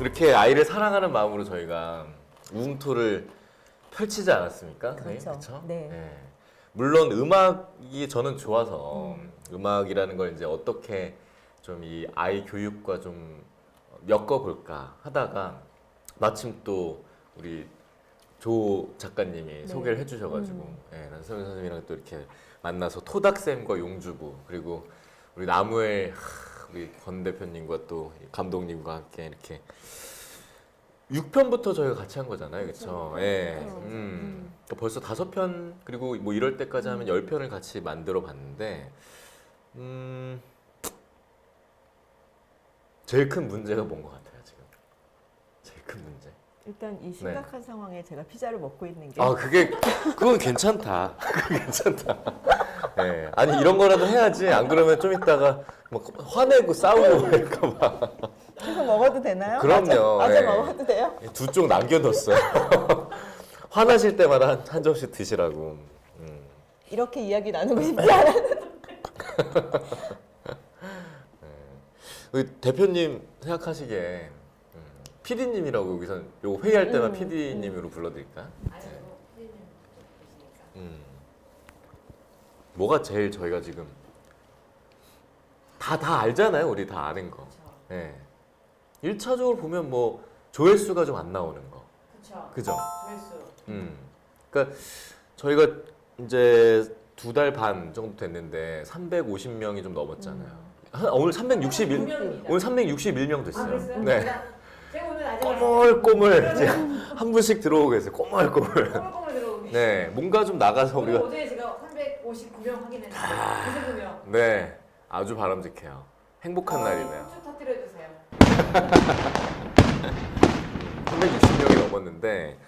이렇게 아이를 사랑하는 마음으로 저희가 우웅토를 펼치지 않았습니까? 그렇죠. 그쵸? 네. 예. 물론 음악이 저는 좋아서 음악이라는 걸 이제 어떻게 좀 이 아이 교육과 좀 엮어볼까 하다가 마침 또 우리 조 작가님이 네. 소개를 해주셔가지고 예, 남성현 선생님이랑 또 이렇게 만나서 토닥쌤과 용주부 그리고 우리 나무엘 우리 권 대표님과 또 감독님과 함께 이렇게 6편부터 저희가 같이 한 거잖아요, 그렇죠? 예. 그러니까 벌써 5편 그리고 뭐 이럴 때까지 하면 10편을 같이 만들어 봤는데 제일 큰 문제가 뭔 것 같아요, 지금? 제일 큰 문제. 일단 이 심각한 상황에 제가 피자를 먹고 있는 게 아, 그건 괜찮다. 그건 괜찮다. 예. 아니, 이런 거라도 해야지. 안 그러면 좀 이따가 막 화내고 싸우고 할까 봐. 계속 먹어도 되나요? 그럼요. 맞아 예. 먹어도 돼요? 두 쪽 남겨뒀어요. 화나실 때마다 한 점씩 드시라고. 이렇게 이야기 나누고 싶지 않아요. 우리 대표님 생각하시기에 PD님이라고 여기서 요 회의할 때만 PD님으로 불러드릴까? 뭐가 제일 저희가 지금 다 알잖아요. 우리 다 아는 거. 예. 1차적으로 보면 뭐 조회수가 좀 안 나오는 거. 그죠? 조회수. 그러니까 저희가 이제 2달 반 정도 됐는데 350명이 좀 넘었잖아요. 오늘 361 오늘 361명 됐어요. 아, 그랬어요? 네. 제가 오늘 아직 꼬물꼬물 이제 한 분씩 들어오고 계세요. 꼬물꼬물. 꼬물꼬물 들어오고 네, 뭔가 좀 나가서 오늘 우리가 어제 제가 359명 확인했는데 200명. 네, 아주 바람직해요. 행복한 날이네요. 쭉 터뜨려주세요. 360명이 넘었는데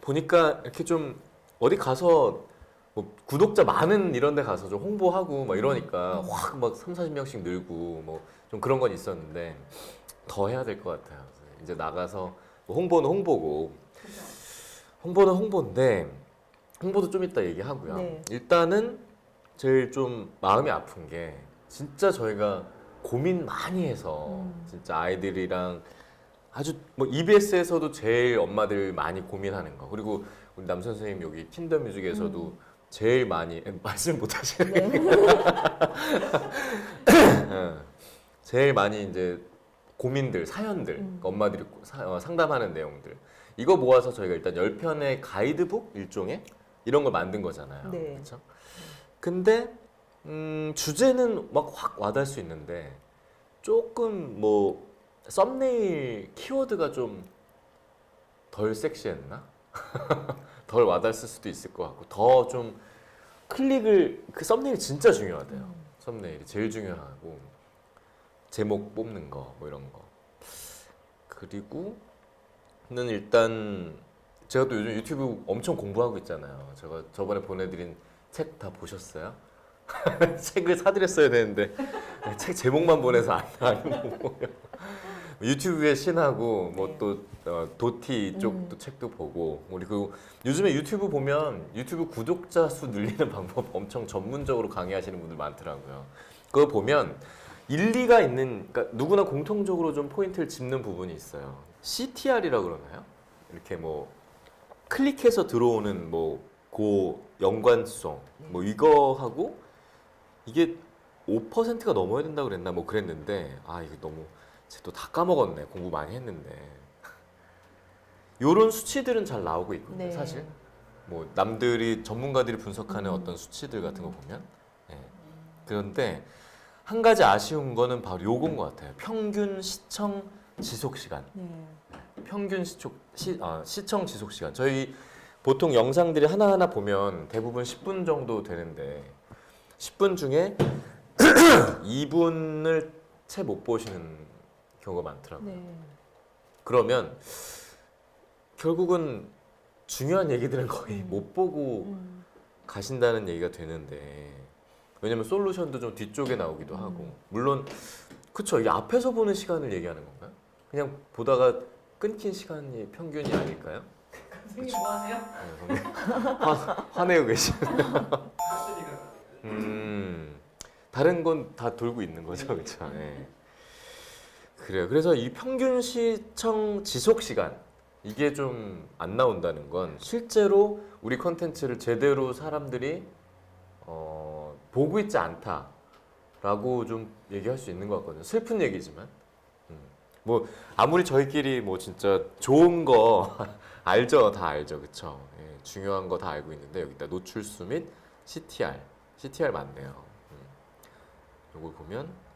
보니까 이렇게 좀 어디 가서 뭐 구독자 많은 이런 데 가서 좀 홍보하고 막 이러니까 확 막 3, 40명씩 늘고 뭐 좀 그런 건 있었는데 더 해야 될 것 같아요. 이제 나가서 뭐 홍보는 홍보고 그렇죠. 홍보는 홍보인데 홍보도 좀 이따 얘기하고요. 네. 일단은 제일 좀 마음이 아픈 게 진짜 저희가 고민 많이 해서 진짜 아이들이랑 아주 뭐 EBS에서도 제일 엄마들 많이 고민하는 거 그리고 우리 남 선생님 여기 틴더 뮤직에서도 제일 많이 말씀 못 하시는 제일 많이 이제 고민들 사연들 그러니까 엄마들이 상담하는 내용들 이거 모아서 저희가 일단 10편의 가이드북 일종의 이런 걸 만든 거잖아요. 네. 그렇죠? 근데 주제는 막 확 와닿을 수 있는데 조금 뭐 썸네일 키워드가 좀 덜 섹시했나? 덜 와닿았을 수도 있을 것 같고 더 좀 클릭을 그 썸네일이 진짜 중요하대요. 썸네일이 제일 중요하고 제목 뽑는 거 뭐 이런 거 그리고는 일단 제가 또 요즘 유튜브 엄청 공부하고 있잖아요. 제가 저번에 보내드린 책 다 보셨어요? 책을 사드렸어야 되는데 책 제목만 보내서 안 보고요. 유튜브의 신하고 뭐 또 도티 쪽도 책도 보고 우리 그 요즘에 유튜브 보면 유튜브 구독자 수 늘리는 방법 엄청 전문적으로 강의하시는 분들 많더라고요. 그거 보면 일리가 있는 그러니까 누구나 공통적으로 좀 포인트를 짚는 부분이 있어요. CTR이라고 그러나요? 이렇게 뭐 클릭해서 들어오는 뭐 고 연관성 뭐 이거하고 이게 5%가 넘어야 된다고 그랬나 뭐 그랬는데 아 이게 너무 또 다 까먹었네. 공부 많이 했는데. 요런 수치들은 잘 나오고 있거든요. 네. 사실. 뭐 남들이 전문가들이 분석하는 어떤 수치들 같은 거 보면. 네. 그런데 한 가지 아쉬운 거는 바로 요건 것 같아요. 평균 시청 지속 시간. 네. 평균 시청 지속 시간. 저희 보통 영상들이 하나하나 보면 대부분 10분 정도 되는데 10분 중에 2분을 채 못 보시는 경우가 많더라고요. 네. 그러면 결국은 중요한 얘기들은 거의 못 보고 가신다는 얘기가 되는데 왜냐면 솔루션도 좀 뒤쪽에 나오기도 하고 물론 그쵸 이게 앞에서 보는 시간을 얘기하는 건가요? 그냥 보다가 끊긴 시간이 평균이 아닐까요? 선생님 뭐 하세요? 네, 화내고 계시네요. 다른 건 다 돌고 있는 거죠, 그렇죠? 네. 그래요. 그래서 이 평균 시청 지속 시간 이게 좀 안 나온다는 건 실제로 우리 컨텐츠를 제대로 사람들이 보고 있지 않다라고 좀 얘기할 수 있는 것 같거든요. 슬픈 얘기지만 뭐 아무리 저희끼리 뭐 진짜 좋은 거 알죠, 다 알죠, 그쵸? 예, 중요한 거 다 알고 있는데 여기다 노출수 및 CTR 맞네요. 요걸 보면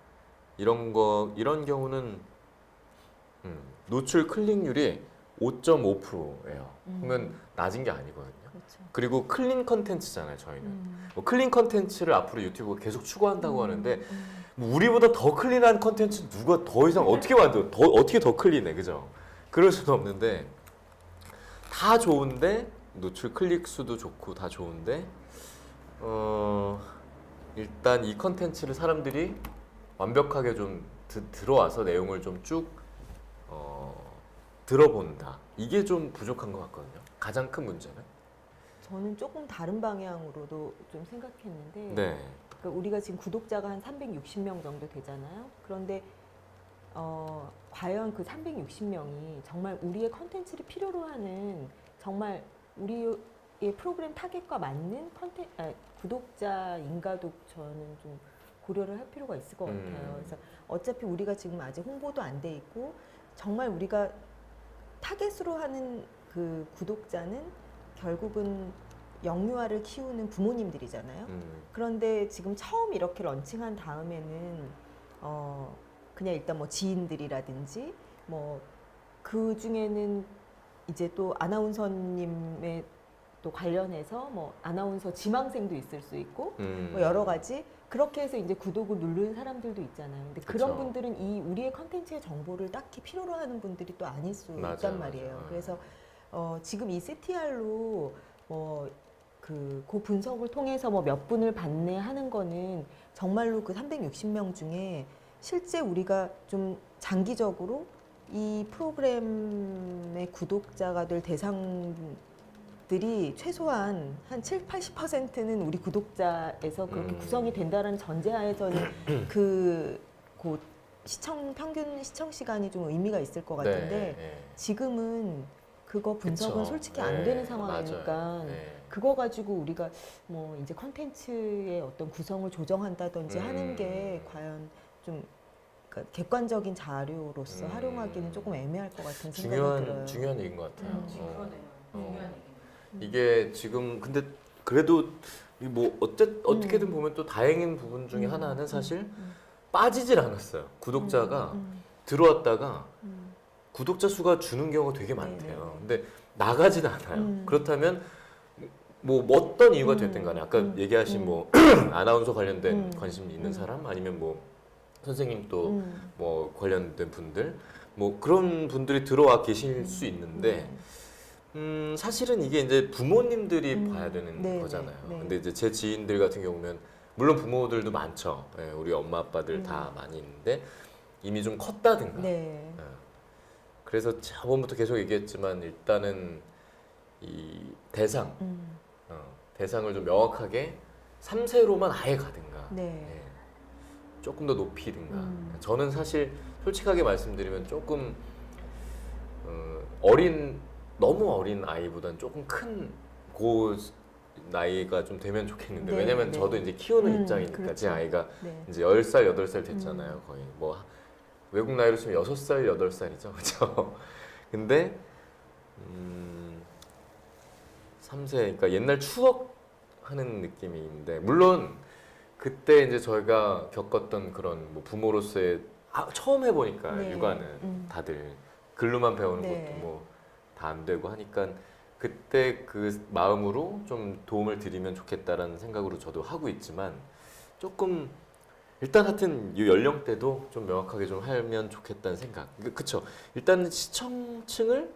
이런 경우는 노출 클릭률이 5.5%예요. 그러면 낮은 게 아니거든요. 그렇죠. 그리고 클린 컨텐츠잖아요, 저희는. 뭐 클린 컨텐츠를 앞으로 유튜브가 계속 추구한다고 하는데 뭐 우리보다 더 클린한 컨텐츠 누가 더 이상 어떻게 만들어? 어떻게 더 클린해, 그죠? 그럴 수는 없는데 다 좋은데 노출 클릭 수도 좋고 다 좋은데 일단 이 컨텐츠를 사람들이 완벽하게 좀 들어와서 내용을 좀 쭉 들어본다. 이게 좀 부족한 것 같거든요. 가장 큰 문제는. 저는 조금 다른 방향으로도 좀 생각했는데 네. 그러니까 우리가 지금 구독자가 한 360명 정도 되잖아요. 그런데 과연 그 360명이 정말 우리의 컨텐츠를 필요로 하는 정말 우리의 프로그램 타겟과 맞는 구독자인가도 저는 좀 고려를 할 필요가 있을 것 같아요. 그래서 어차피 우리가 지금 아직 홍보도 안 돼 있고 정말 우리가 타겟으로 하는 그 구독자는 결국은 영유아를 키우는 부모님들이잖아요. 그런데 지금 처음 이렇게 런칭한 다음에는 그냥 일단 뭐 지인들이라든지 뭐 그 중에는 이제 또 아나운서님의 또 관련해서 뭐 아나운서 지망생도 있을 수 있고 뭐 여러 가지 그렇게 해서 이제 구독을 누르는 사람들도 있잖아요. 근데 그런 그쵸. 분들은 이 우리의 컨텐츠의 정보를 딱히 필요로 하는 분들이 또 아닐 수 맞아요, 있단 말이에요. 맞아요. 그래서 지금 이 CTR로 그 분석을 통해서 뭐 몇 분을 받네 하는 거는 정말로 그 360명 중에 실제 우리가 좀 장기적으로 이 프로그램의 구독자가 될 대상들이 최소한 한 7, 80%는 우리 구독자에서 그렇게 구성이 된다는 전제하에서는 그 평균 시청 시간이 좀 의미가 있을 것 같은데 네. 지금은 그거 분석은 그쵸. 솔직히 안 네, 되는 상황이니까 맞아요. 네. 그거 가지고 우리가 뭐 이제 컨텐츠의 어떤 구성을 조정한다든지 하는 게 과연 좀 그러니까 객관적인 자료로서 활용하기는 조금 애매할 것 같은 생각이 들어요. 중요한 얘기인 것 같아요. 그러네요. 중요한 얘기네. 이게 지금 근데 그래도 뭐 어떻게든 보면 또 다행인 부분 중에 하나는 사실 빠지질 않았어요. 구독자가 들어왔다가 구독자 수가 주는 경우가 되게 많대요. 근데 나가진 않아요. 그렇다면 뭐 어떤 이유가 됐든 간에 아까 얘기하신 뭐 아나운서 관련된 관심 있는 사람 아니면 뭐 선생님 또 뭐 관련된 분들 뭐 그런 분들이 들어와 계실 수 있는데 사실은 이게 이제 부모님들이 봐야 되는 네, 거잖아요. 네. 근데 이제 제 지인들 같은 경우는 물론 부모들도 많죠. 예, 우리 엄마 아빠들 다 많이 있는데 이미 좀 컸다든가. 네. 예. 그래서 저번부터 계속 얘기했지만 일단은 이 대상을 좀 명확하게 3세로만 아예 가든가. 네. 예. 조금 더 높이든가. 저는 사실 솔직하게 말씀드리면 조금 너무 어린 아이보다는 조금 큰 그 나이가 좀 되면 좋겠는데 네, 왜냐면 네. 저도 이제 키우는 입장이니까 그렇죠. 제 아이가 네. 이제 10살, 8살 됐잖아요. 거의 뭐 외국 나이로 치면 6살, 8살이죠. 그렇죠? 근데 3세 그러니까 옛날 추억 하는 느낌이 있는데 물론 그때 이제 저희가 겪었던 그런 뭐 부모로서의 처음 해보니까 네. 육아는 다들 글로만 배우는 네. 것도 뭐 다 안 되고 하니까 그때 그 마음으로 좀 도움을 드리면 좋겠다라는 생각으로 저도 하고 있지만 조금 일단 하여튼 이 연령대도 좀 명확하게 좀 하면 좋겠다는 생각. 그쵸? 일단 시청층을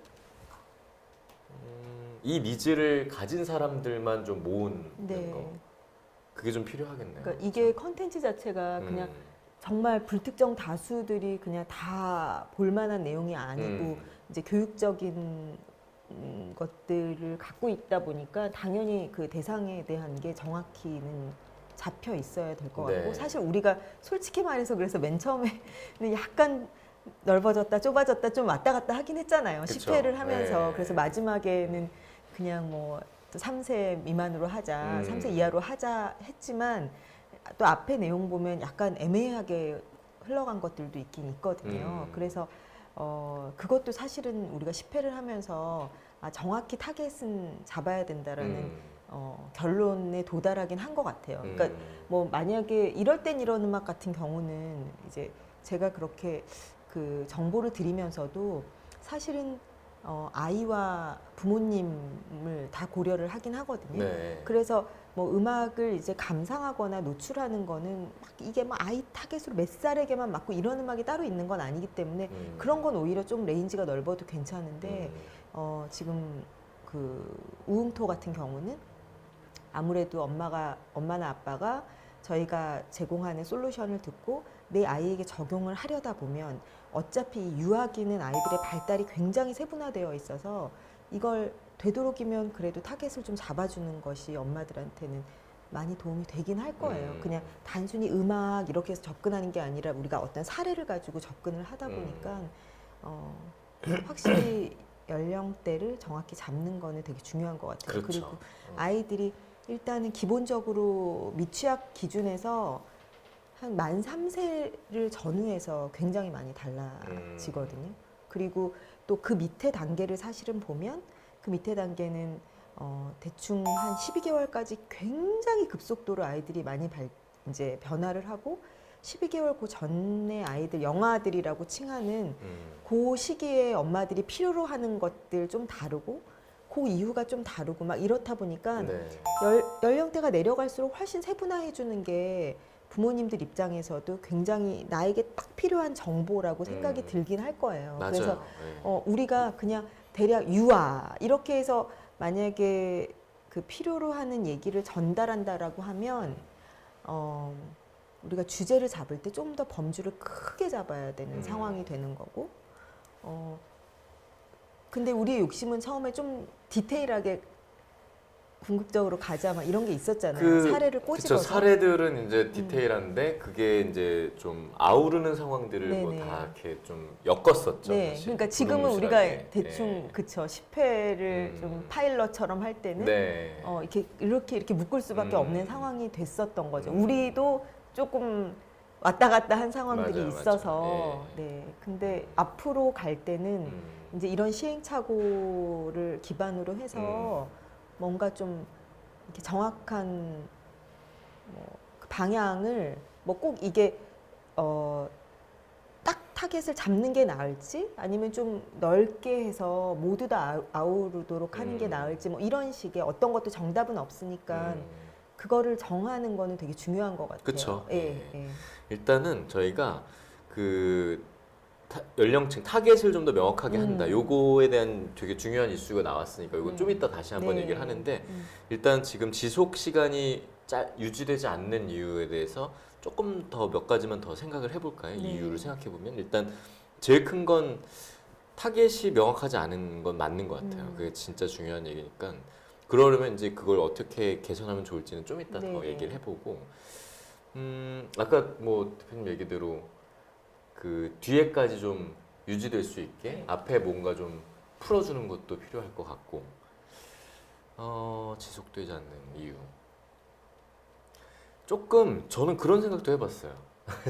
이 니즈를 가진 사람들만 좀 모으는 네. 거. 그게 좀 필요하겠네요. 그러니까 이게 컨텐츠 자체가 그냥 정말 불특정 다수들이 그냥 다 볼만한 내용이 아니고 이제 교육적인 것들을 갖고 있다 보니까 당연히 그 대상에 대한 게 정확히는 잡혀 있어야 될 것 같고 네. 사실 우리가 솔직히 말해서 그래서 맨 처음에는 약간 넓어졌다 좁아졌다 좀 왔다 갔다 하긴 했잖아요. 그쵸. 10회를 하면서. 네. 그래서 마지막에는 그냥 뭐 3세 미만으로 하자, 3세 이하로 하자 했지만 또 앞에 내용 보면 약간 애매하게 흘러간 것들도 있긴 있거든요. 그래서 그것도 사실은 우리가 10회를 하면서 정확히 타겟은 잡아야 된다라는 결론에 도달하긴 한 것 같아요. 그러니까 뭐 만약에 이럴 땐 이런 음악 같은 경우는 이제 제가 그렇게 그 정보를 드리면서도 사실은 아이와 부모님을 다 고려를 하긴 하거든요. 네. 그래서 뭐 음악을 이제 감상하거나 노출하는 거는 막 이게 막 아이 타겟으로 몇 살에게만 맞고 이런 음악이 따로 있는 건 아니기 때문에 그런 건 오히려 좀 레인지가 넓어도 괜찮은데 지금 그 우웅토 같은 경우는 아무래도 엄마나 아빠가 저희가 제공하는 솔루션을 듣고 내 아이에게 적용을 하려다 보면 어차피 유아기는 아이들의 발달이 굉장히 세분화되어 있어서 이걸 되도록이면 그래도 타겟을 좀 잡아주는 것이 엄마들한테는 많이 도움이 되긴 할 거예요. 그냥 단순히 음악 이렇게 해서 접근하는 게 아니라 우리가 어떤 사례를 가지고 접근을 하다 보니까 확실히 연령대를 정확히 잡는 거는 되게 중요한 것 같아요. 그렇죠. 그리고 아이들이 일단은 기본적으로 미취학 기준에서 한 만 3세를 전후해서 굉장히 많이 달라지거든요. 그리고 또 그 밑에 단계를 사실은 보면 그 밑에 단계는 대충 한 12개월까지 굉장히 급속도로 아이들이 많이 이제 변화를 하고 12개월 그 전에 아이들 영아들이라고 칭하는 그 시기에 엄마들이 필요로 하는 것들 좀 다르고 그 이유가 좀 다르고 막 이렇다 보니까 네. 연령대가 내려갈수록 훨씬 세분화해 주는 게 부모님들 입장에서도 굉장히 나에게 딱 필요한 정보라고 생각이 들긴 할 거예요. 맞아요. 그래서 네. 우리가 그냥 대략 유아 이렇게 해서 만약에 그 필요로 하는 얘기를 전달한다라고 하면 우리가 주제를 잡을 때 좀 더 범주를 크게 잡아야 되는 상황이 되는 거고 근데 우리의 욕심은 처음에 좀 디테일하게 궁극적으로 가자 막 이런 게 있었잖아요. 사례를 그쵸, 꼬집어서. 사례들은 이제 디테일한데 그게 이제 좀 아우르는 상황들을 뭐 네네. 다 이렇게 좀 엮었었죠. 네, 사실. 그러니까 지금은 두루뭉실하게. 우리가 대충 네. 그쵸 10회를 좀 파일럿처럼 할 때는 네. 이렇게 묶을 수밖에 없는 상황이 됐었던 거죠. 음. 우리도 조금 왔다 갔다 한 상황들이 맞아요, 있어서 맞아요. 예. 네. 근데 앞으로 갈 때는 이제 이런 시행착오를 기반으로 해서 뭔가 좀 이렇게 정확한 그 방향을 뭐 꼭 이게 딱 타겟을 잡는 게 나을지 아니면 좀 넓게 해서 모두 다 아우르도록 하는 게 나을지 뭐 이런 식의 어떤 것도 정답은 없으니까 그거를 정하는 거는 되게 중요한 것 같아요. 그쵸. 예, 예. 예. 일단은 저희가 그 연령층 타겟을 좀 더 명확하게 한다. 요거에 대한 되게 중요한 이슈가 나왔으니까 이거 좀 이따 다시 한번 네. 얘기를 하는데 일단 지금 지속 시간이 유지되지 않는 이유에 대해서 조금 더 몇 가지만 더 생각을 해볼까요? 네. 이유를 생각해 보면 일단 제일 큰 건 타겟이 명확하지 않은 건 맞는 것 같아요. 그게 진짜 중요한 얘기니까 그러려면 이제 그걸 어떻게 개선하면 좋을지는 좀 이따 더 네네. 얘기를 해보고 아까 뭐 대표님 얘기대로 그 뒤에까지 좀 유지될 수 있게 네. 앞에 뭔가 좀 풀어주는 것도 필요할 것 같고 지속되지 않는 이유 조금 저는 그런 생각도 해봤어요.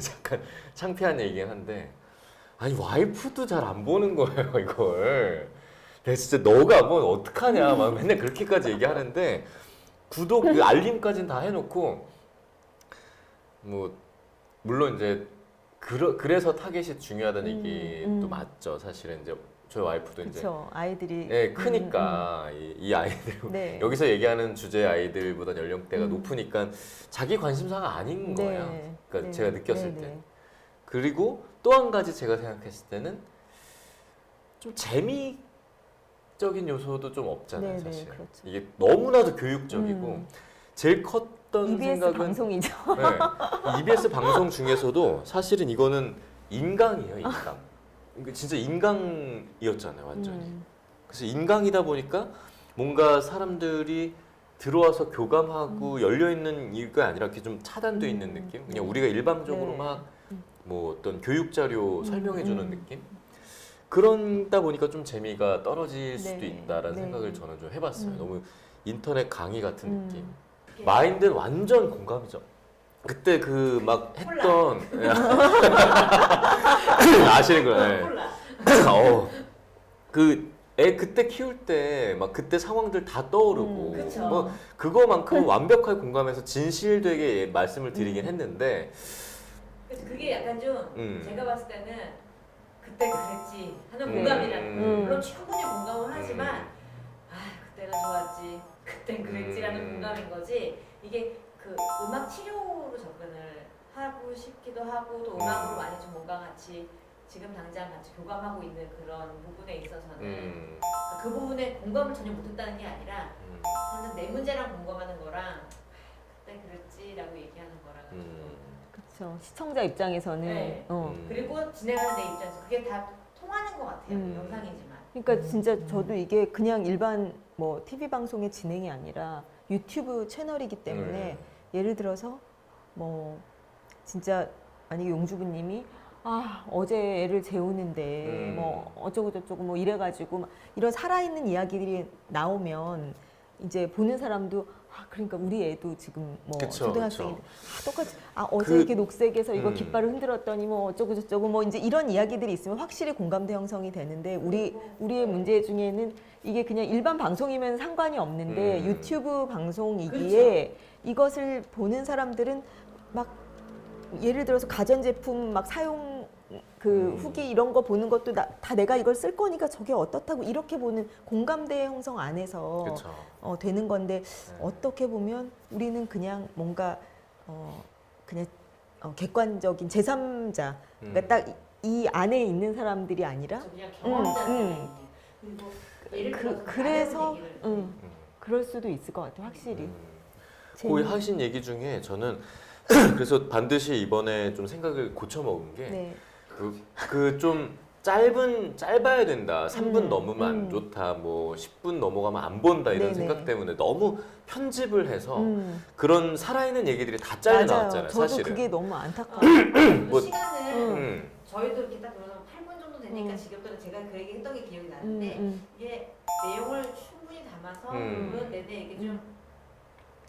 잠깐 창피한 얘기긴 한데 아니 와이프도 잘 안 보는 거예요 이걸. 내가 진짜 너가 안 보면 어떡하냐 막 맨날 그렇게까지 얘기하는데 구독 그 알림까지는 다 해놓고 뭐 물론 이제 그래서 타겟이 중요하다는 얘기도 맞죠. 사실은 이제 저희 와이프도 이제 그렇죠. 아이들이 예, 크니까 이 아이들 네. 여기서 얘기하는 주제 아이들보다 연령대가 높으니까 자기 관심사가 아닌 거예요. 그러니까 네. 제가 느꼈을 네, 때. 네. 그리고 또 한 가지 제가 생각했을 때는 좀 재미적인 요소도 좀 없잖아요, 네, 네, 사실. 그렇죠. 이게 너무나도 교육적이고 제일 컸던 EBS 생각은 방송이죠. 네, EBS 방송 중에서도 사실은 이거는 인강이에요, 인강. 이거 진짜 인강이었잖아요, 완전히. 그래서 인강이다 보니까 뭔가 사람들이 들어와서 교감하고 열려 있는 이유가 아니라 이렇게 좀 차단돼 있는 느낌. 그냥 우리가 일방적으로 네. 막 뭐 어떤 교육 자료 설명해주는 느낌? 그러다 보니까 좀 재미가 떨어질 수도 네. 있다라는 네. 생각을 저는 좀 해봤어요. 너무 인터넷 강의 같은 느낌. 이게 마인드는 완전 공감이죠. 그때 그 막 했던 아시는 거예요. 콜라. 애 그때 키울 때 막 그때 상황들 다 떠오르고 그쵸. 뭐 그거만큼 완벽하게 공감해서 진실되게 말씀을 드리긴 했는데 그래서 그게 약간 좀 제가 봤을 때는 그때 그랬지 하는 공감이라는 물론 충분히 공감을 하지만 그때가 좋았지 그땐 그랬지라는 공감인 거지 이게 그 음악 치료로 접근을 하고 싶기도 하고 또 음악으로 많이 좀 뭔가 같이 지금 당장 같이 교감하고 있는 그런 부분에 있어서는 그 부분에 공감을 전혀 못했다는 게 아니라 항상 내 문제랑 공감하는 거랑 그때 그랬지라고 얘기하는 거랑 그렇죠. 시청자 입장에서는 네. 그리고 진행하는 내 입장에서 그게 다 통하는 것 같아요. 영상이지만. 그러니까 진짜 저도 이게 그냥 일반 뭐 TV 방송의 진행이 아니라 유튜브 채널이기 때문에 예를 들어서 뭐 진짜 만약에 용주부님이 어제 애를 재우는데 뭐 어쩌고 저쩌고 뭐 이래가지고 막 이런 살아있는 이야기들이 나오면 이제 보는 사람도 그러니까 우리 애도 지금 뭐 그쵸, 초등학생인데 똑같이 어제 그- 이렇게 녹색에서 이거 깃발을 흔들었더니 뭐 어쩌고 저쩌고 뭐 이제 이런 이야기들이 있으면 확실히 공감대 형성이 되는데 우리의 문제 중에는 이게 그냥 일반 방송이면 상관이 없는데 유튜브 방송이기에 이것을 보는 사람들은 막 예를 들어서 가전제품 막 사용 후기 이런 거 보는 것도 다 내가 이걸 쓸 거니까 저게 어떻다고 이렇게 보는 공감대 형성 안에서 그쵸. 되는 건데 어떻게 보면 우리는 그냥 뭔가 그냥 객관적인 제3자 그러니까 딱 이 안에 있는 사람들이 아니라 저 그냥 경험자들 그리고 예를 들어서 그래서 다른 얘기를 그럴 수도 있을 것 같아요 확실히 거기 하신 얘기 중에 저는 그래서 반드시 이번에 좀 생각을 고쳐 먹은 게 네. 그 좀 짧아야 된다. 3분 넘으면 안 좋다. 뭐 10분 넘어가면 안 본다 이런 네네. 생각 때문에 너무 편집을 해서 그런 살아있는 얘기들이 다 잘려 맞아요. 나왔잖아요. 저도 사실은. 그게 너무 안타까워요. 그 뭐- 시간을 저희도 이렇게 딱 그러면 8분 정도 되니까 지겹더라 제가 그 얘기 했던 게 기억이 나는데 이게 내용을 충분히 담아서 보면 내내 이게 좀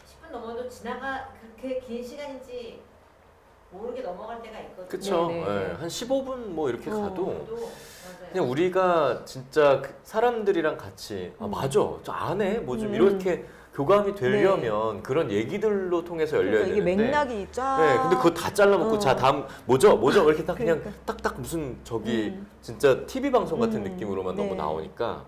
10분 넘어도 그렇게 긴 시간인지 모르게 넘어갈 때가 있거든요. 그쵸. 네네. 예, 한 15분 뭐 이렇게 가도 맞아요. 그냥 우리가 진짜 그 사람들이랑 같이 맞아 저 안 해 뭐 좀 이렇게 교감이 되려면 그런 얘기들로 통해서 열려야 그러니까 이게 되는데 맥락이 쫙 네, 근데 그거 다 잘라먹고 자 다음 뭐죠 이렇게 딱 그냥 그러니까. 딱딱 무슨 진짜 TV 방송 같은 느낌으로만 네. 너무 나오니까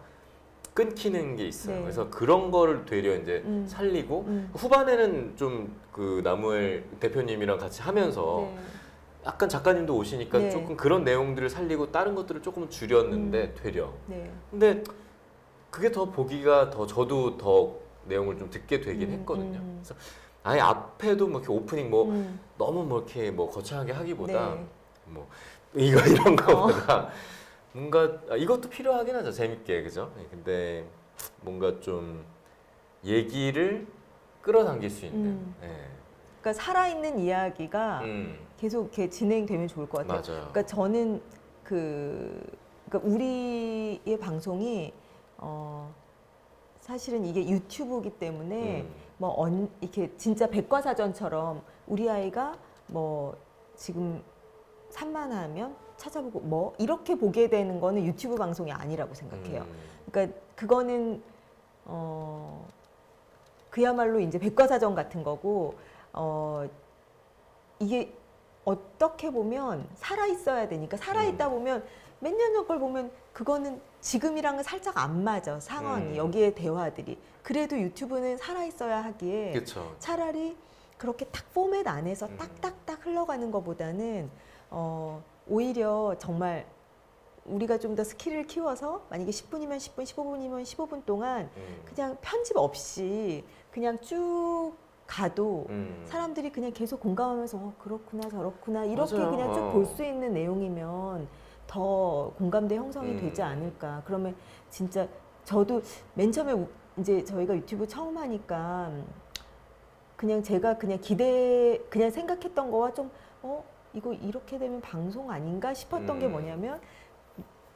끊기는 게 있어요. 네. 그래서 그런 거를 되려 이제 살리고 후반에는 좀 그 나무엘 대표님이랑 같이 하면서 네. 약간 작가님도 오시니까 네. 조금 그런 내용들을 살리고 다른 것들을 조금 줄였는데 되려. 네. 근데 그게 더 보기가 더 저도 더 내용을 좀 듣게 되긴 했거든요. 그래서 아예 앞에도 뭐 이렇게 오프닝 뭐 너무 뭐 이렇게 뭐 거창하게 하기보다 네. 뭐 이런 거보다 뭔가 이것도 필요하긴 하죠. 재밌게 그죠? 근데 뭔가 좀 얘기를 끌어당길 수 있는. 네. 그러니까 살아있는 이야기가 계속 이렇게 진행되면 좋을 것 같아요. 맞아요. 그러니까 저는 그러니까 우리의 방송이 사실은 이게 유튜브이기 때문에 이렇게 진짜 백과사전처럼 우리 아이가 뭐 지금 산만하면 찾아보고 뭐 이렇게 보게 되는 거는 유튜브 방송이 아니라고 생각해요. 그러니까 그거는 그야말로 이제 백과사전 같은 거고 이게 어떻게 보면 살아 있어야 되니까 살아 있다 보면 몇 년 전 걸 보면 그거는 지금이랑은 살짝 안 맞아 상황이 여기에 대화들이 그래도 유튜브는 살아 있어야 하기에 그렇죠. 차라리 그렇게 딱 포맷 안에서 딱딱딱 흘러가는 것보다는 오히려 정말 우리가 좀 더 스킬을 키워서 만약에 10분이면 10분, 15분이면 15분 동안 그냥 편집 없이 그냥 쭉 가도 사람들이 그냥 계속 공감하면서 그렇구나 저렇구나 이렇게 맞아요. 그냥 쭉 볼 수 있는 내용이면 더 공감대 형성이 되지 않을까. 그러면 진짜 저도 맨 처음에 이제 저희가 유튜브 처음 하니까 그냥 제가 그냥 그냥 생각했던 거와 좀 이거 이렇게 되면 방송 아닌가 싶었던 게 음. 뭐냐면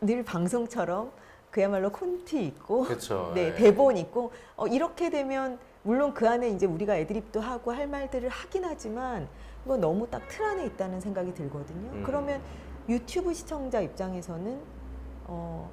늘 방송처럼 그야말로 콘티 있고 그렇죠. 네, 대본 있고 이렇게 되면 물론 그 안에 이제 우리가 애드립도 하고 할 말들을 하긴 하지만 이거 너무 딱 틀 안에 있다는 생각이 들거든요. 그러면 유튜브 시청자 입장에서는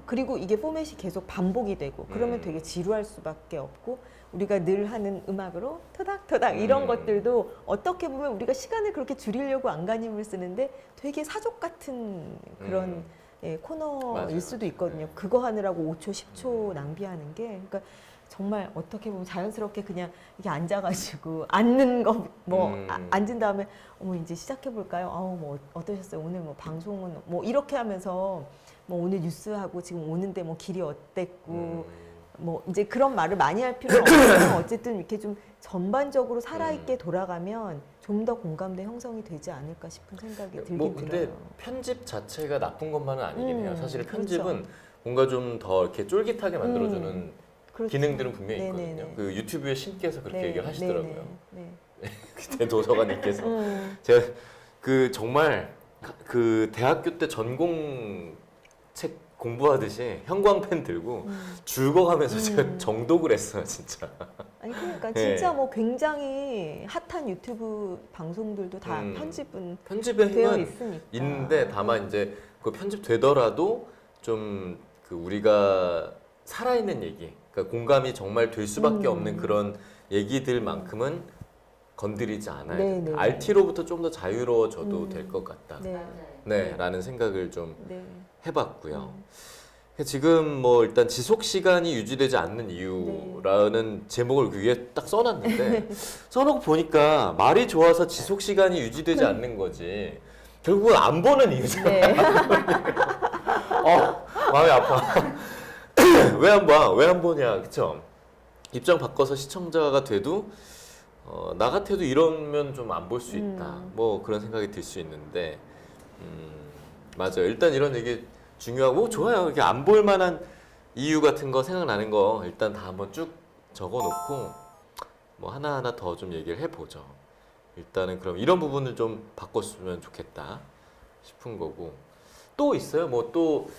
그리고 이게 포맷이 계속 반복이 되고 그러면 되게 지루할 수밖에 없고 우리가 늘 하는 음악으로 토닥토닥 이런 것들도 어떻게 보면 우리가 시간을 그렇게 줄이려고 안간힘을 쓰는데 되게 사족 같은 그런 예, 코너일 맞아요. 수도 있거든요. 네. 그거 하느라고 5초, 10초 낭비하는 게 그러니까 정말 어떻게 보면 자연스럽게 그냥 이렇게 앉아가지고 앉는 거 뭐 앉은 다음에 어머 이제 시작해 볼까요? 뭐 어떠셨어요? 오늘 뭐 방송은 뭐 이렇게 하면서 뭐 오늘 뉴스하고 지금 오는데 뭐 길이 어땠고 뭐 이제 그런 말을 많이 할 필요는 없지만 어쨌든 이렇게 좀 전반적으로 살아있게 돌아가면 좀 더 공감대 형성이 되지 않을까 싶은 생각이 들긴 뭐 근데 들어요. 편집 자체가 나쁜 것만은 아니긴 해요. 사실 그렇죠. 편집은 뭔가 좀 더 이렇게 쫄깃하게 만들어주는 그렇죠. 기능들은 분명히 네네네. 있거든요. 그 유튜브의 신께서 그렇게 네, 얘기를 하시더라고요. 네. 그때 도서관님께서 제가 그 정말 그 대학교 때 전공 책 공부하듯이 형광펜 들고 줄거가면서 제가 정독을 했어요, 진짜. 아니 그러니까 네. 진짜 뭐 굉장히 핫한 유튜브 방송들도 다 편집은 편집의 되어 힘은 있으니까. 있는데 다만 이제 그 편집되더라도 좀 그 우리가 살아있는 얘기, 그러니까 공감이 정말 될 수밖에 없는 그런 얘기들만큼은 건드리지 않아야 네, 된다. 네, 네. RT로부터 좀 더 자유로워져도 될 것 같다. 네. 맞아요. 네, 라는 생각을 좀 네. 해봤고요. 지금 뭐 일단 지속 시간이 유지되지 않는 이유라는 제목을 그 위에 딱 써놨는데 써놓고 보니까 말이 좋아서 지속 시간이 유지되지 않는 거지. 결국은 안 보는 이유잖아. 네. 마음이 아파. 왜 안 봐? 왜 안 보냐? 그쵸? 입장 바꿔서 시청자가 돼도 나 같아도 이러면 좀 안 볼 수 있다. 뭐 그런 생각이 들 수 있는데 맞아요. 일단 이런 얘기 중요하고 좋아요. 이렇게 안 볼 만한 이유 같은 거 생각나는 거 일단 다 한번 쭉 적어놓고 뭐 하나하나 더 좀 얘기를 해보죠. 일단은 그럼 이런 부분을 좀 바꿨으면 좋겠다 싶은 거고 또 있어요. 뭐 또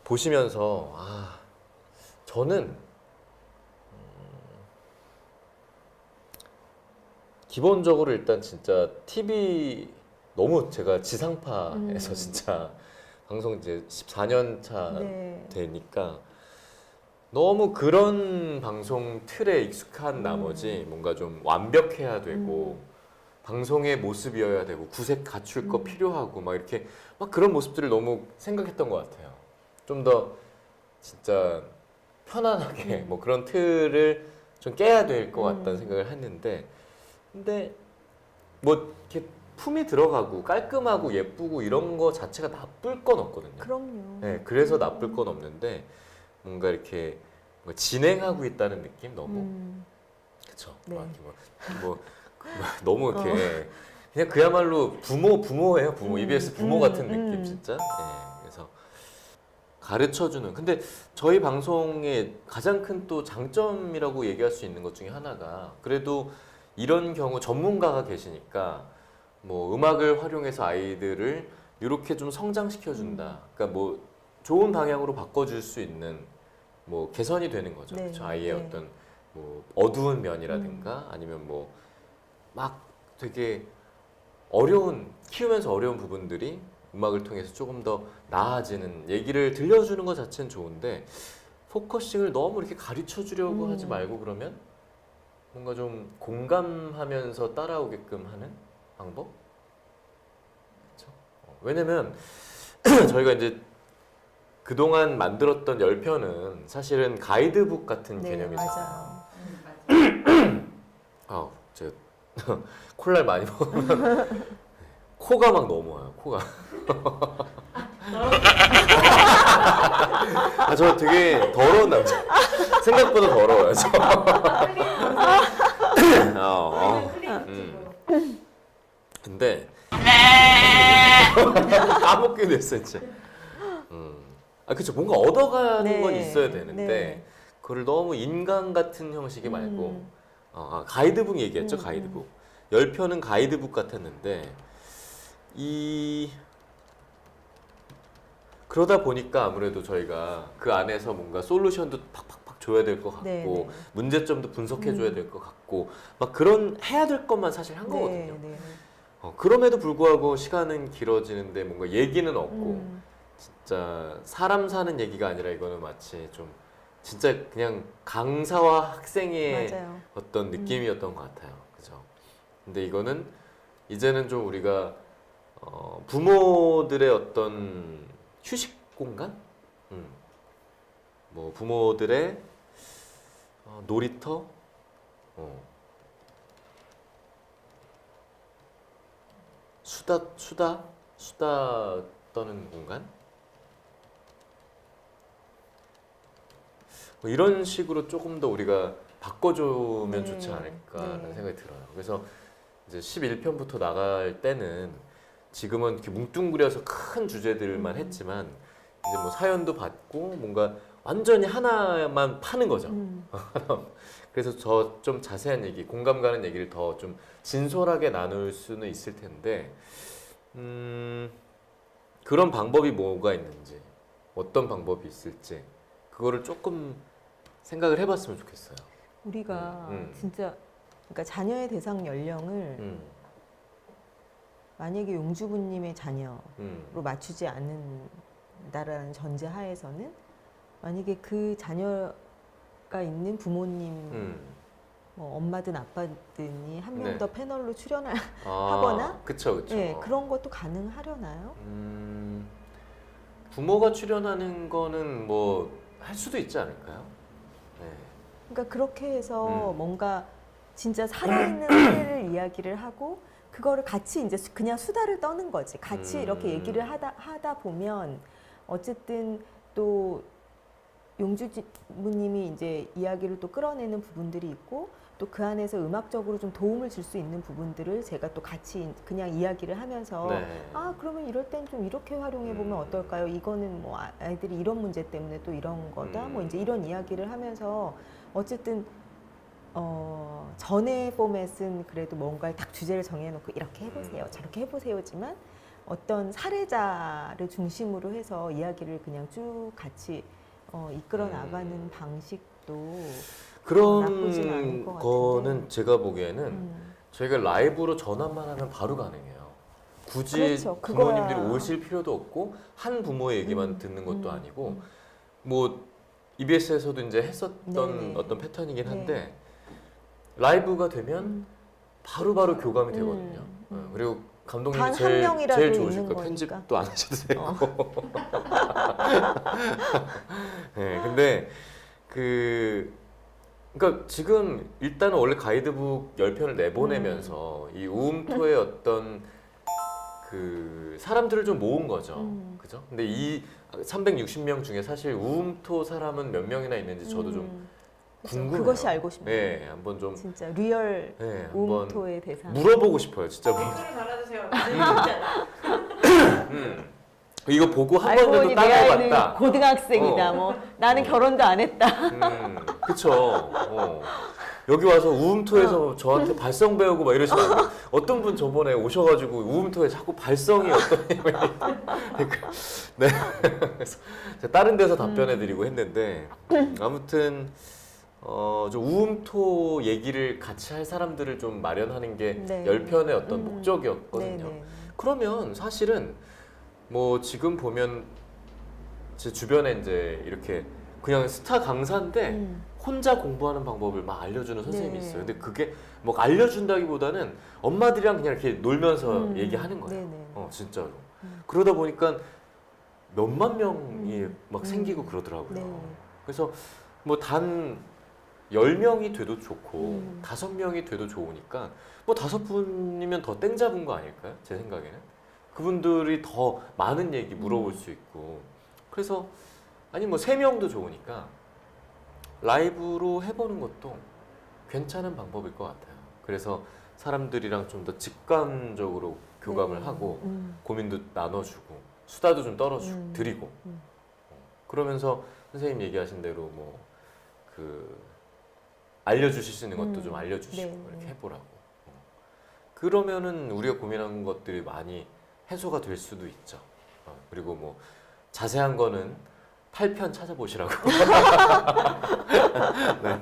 보시면서 저는 기본적으로 일단 진짜 TV 너무 제가 지상파에서 진짜 방송 이제 14년 차 네. 되니까 너무 그런 방송 틀에 익숙한 나머지 뭔가 좀 완벽해야 되고 방송의 모습이어야 되고 구색 갖출 거 필요하고 막 이렇게 막 그런 모습들을 너무 생각했던 것 같아요. 좀 더 진짜 편안하게 뭐 그런 틀을 좀 깨야 될 것 같다는 생각을 했는데 근데 뭐 이렇게 품이 들어가고 깔끔하고 예쁘고 이런 거 자체가 나쁠 건 없거든요. 그럼요. 네, 그래서 나쁠 건 없는데 뭔가 이렇게 뭔가 진행하고 있다는 느낌 너무 그쵸? 네. 막 이렇게 뭐 너무 이렇게 그냥 그야말로 부모예요 부모 EBS 부모 같은 느낌 진짜. 네, 그래서 가르쳐주는 근데 저희 방송의 가장 큰 또 장점이라고 얘기할 수 있는 것 중에 하나가 그래도 이런 경우 전문가가 계시니까 뭐 음악을 활용해서 아이들을 이렇게 좀 성장시켜준다. 그러니까 뭐 좋은 방향으로 바꿔줄 수 있는 뭐 개선이 되는 거죠. 네, 그렇죠? 아이의 네. 어떤 뭐 어두운 면이라든가 아니면 뭐 막 되게 어려운 키우면서 어려운 부분들이 음악을 통해서 조금 더 나아지는 얘기를 들려주는 것 자체는 좋은데 포커싱을 너무 이렇게 가르쳐 주려고 하지 말고 그러면 뭔가 좀 공감하면서 따라오게끔 하는 방법? 그렇죠? 왜냐면 저희가 이제 그동안 만들었던 10편은 사실은 가이드북 같은 네, 개념이잖아요. 맞아요. 제가 콜라를 많이 먹으면 코가 막 넘어와요. 코가. 저 되게 더러운 남자. 생각보다 더러워요. 저. 근데 까먹게 됐어 진짜. 그쵸. 뭔가 얻어가는 네. 건 있어야 되는데 네. 그걸 너무 인간 같은 형식이 말고 가이드북 얘기했죠. 가이드북. 10편은 가이드북 같았는데 이 그러다 보니까 아무래도 저희가 그 안에서 뭔가 솔루션도 팍팍팍 줘야 될 것 같고 네. 문제점도 분석해 줘야 될 것 같고 막 그런 해야 될 것만 사실 한 거거든요. 네, 네. 그럼에도 불구하고 시간은 길어지는데 뭔가 얘기는 없고 음, 진짜 사람 사는 얘기가 아니라 이거는 마치 좀 진짜 그냥 강사와 학생의 맞아요. 어떤 느낌이었던 것 같아요. 그죠? 근데 이거는 이제는 좀 우리가 부모들의 어떤 휴식 공간? 뭐 부모들의 놀이터? 수다 떠는 공간? 뭐 이런 식으로 조금 더 우리가 바꿔주면 네. 좋지 않을까라는 네. 생각이 들어요. 그래서 이제 11편부터 나갈 때는 지금은 이렇게 뭉뚱그려서 큰 주제들만 했지만 이제 뭐 사연도 받고 뭔가 완전히 하나만 파는 거죠. 그래서 저 좀 자세한 얘기, 공감 가는 얘기를 더 좀 진솔하게 나눌 수는 있을 텐데 그런 방법이 뭐가 있는지 어떤 방법이 있을지 그거를 조금 생각을 해봤으면 좋겠어요. 우리가 음. 진짜 그러니까 자녀의 대상 연령을 음, 만약에 용주부님의 자녀로 음, 맞추지 않는다라는 전제 하에서는 만약에 그 자녀가 있는 부모님 뭐 엄마든 아빠든이 한 명 네. 더 패널로 출연할 아, 하거나? 그쵸. 네, 그런 것도 가능하려나요? 부모가 출연하는 거는 뭐 할 수도 있지 않을까요? 네. 그러니까 그렇게 해서 음. 뭔가 진짜 살아있는 사례를 이야기를 하고 그거를 같이 이제 그냥 수다를 떠는 거지. 같이 이렇게 얘기를 하다 보면 어쨌든 또 용주부님이 이제 이야기를 또 끌어내는 부분들이 있고 또 그 안에서 음악적으로 좀 도움을 줄 수 있는 부분들을 제가 또 같이 그냥 이야기를 하면서 네. 아 그러면 이럴 땐 좀 이렇게 활용해 보면 어떨까요? 이거는 뭐 아이들이 이런 문제 때문에 또 이런 거다. 뭐 이제 이런 이야기를 하면서 어쨌든 전에 포맷은 그래도 뭔가를 딱 주제를 정해놓고 이렇게 해보세요, 저렇게 해보세요지만 어떤 사례자를 중심으로 해서 이야기를 그냥 쭉 같이 이끌어 나가는 방식도 나쁘진 않을 그런 것 거는 같은데. 제가 보기에는 음. 저희가 라이브로 전환만 하면 바로 가능해요. 굳이 그렇죠. 부모님들이 그거야. 오실 필요도 없고 한 부모의 얘기만 듣는 것도 음, 아니고 뭐 EBS에서도 이제 했었던 네네. 어떤 패턴이긴 한데 네. 라이브가 되면 바로바로 교감이 되거든요. 그리고 감독님이 단한 명이라도 제일 좋으실 있는 거예요. 거니까. 편집도 안 하셔도 되고. 네, 근데 그러니까 지금 일단은 원래 가이드북 10편을 내보내면서 이 우음토의 어떤 그 사람들을 좀 모은 거죠. 그죠? 근데 이 360명 중에 사실 우음토 사람은 몇 명이나 있는지 저도 좀 그죠. 궁금해요. 그것이 알고 싶네요. 네, 한번 좀 진짜 리얼 네, 한번 우음토의 대상. 물어보고 싶어요. 진짜. 댓글을 달아주세요. 나는 이거 보고 한 알고 번도 보니 내 아이는 따라해봤다. 고등학생이다. 뭐 나는 결혼도 안 했다. 그쵸. 여기 와서 우음토에서 저한테 발성 배우고 막 이러시면 안 돼요. 어떤 분 저번에 오셔가지고 우음토에 자꾸 발성이 어떤 그러니까 네. 그래서 제가 다른 데서 답변해드리고 했는데 아무튼 좀 우음토 얘기를 같이 할 사람들을 좀 마련하는 게 네. 10편의 어떤 목적이었거든요. 네네. 그러면 사실은 뭐 지금 보면 제 주변에 이제 이렇게 그냥 스타 강사인데 혼자 공부하는 방법을 막 알려주는 선생님이 네. 있어요. 근데 그게 뭐 알려준다기보다는 엄마들이랑 그냥 이렇게 놀면서 얘기하는 거예요. 네네. 진짜로. 그러다 보니까 몇만 명이 막 생기고 그러더라고요. 네. 그래서 뭐 단 10명이 돼도 좋고 5명이 돼도 좋으니까 뭐 5분이면 더 땡 잡은 거 아닐까요? 제 생각에는. 그분들이 더 많은 얘기 물어볼 수 있고 그래서 아니 뭐 3명도 좋으니까 라이브로 해보는 것도 괜찮은 방법일 것 같아요. 그래서 사람들이랑 좀 더 직관적으로 교감을 네. 하고 고민도 나눠주고 수다도 좀 떨어주고 드리고 그러면서 선생님 얘기하신 대로 뭐 그 알려주실 수 있는 것도 좀 알려주시고 네. 이렇게 해보라고. 그러면은 우리가 고민한 것들이 많이 해소가 될 수도 있죠. 그리고 뭐 자세한 거는 8편 찾아보시라고. 네.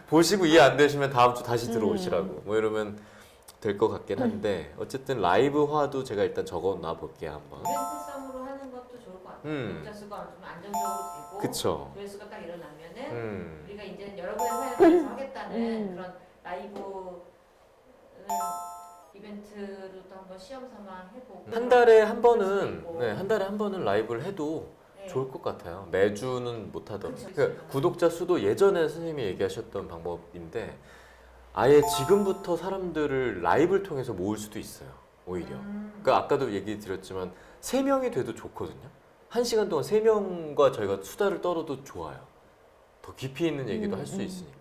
보시고 이해 안 되시면 다음 주 다시 들어오시라고. 뭐 이러면 될 것 같긴 한데 어쨌든 라이브화도 제가 일단 적어놔 볼게요 한번. 이벤트성으로 하는 것도 좋을 것 같아요. 구독자 수가 어느 정도 안정적으로 되고 그쵸. 조회수가 딱 일어나면은 음. 우리가 이제 여러분의 사연을 위해서 하겠다는 그런 라이브 이벤트로 또 한번 시험 삼아 해보고 한 달에 한 그럴 수도 번은 있고. 네, 한 달에 한 번은 라이브를 해도 네. 좋을 것 같아요. 매주는 못 하더라도. 그쵸, 그러니까 그쵸. 구독자 수도 예전에 선생님이 얘기하셨던 방법인데 아예 지금부터 사람들을 라이브를 통해서 모을 수도 있어요. 오히려. 그러니까 아까도 얘기 드렸지만 3명이 돼도 좋거든요. 1시간 동안 3명과 저희가 수다를 떨어도 좋아요. 더 깊이 있는 얘기도 할 수 있으니까.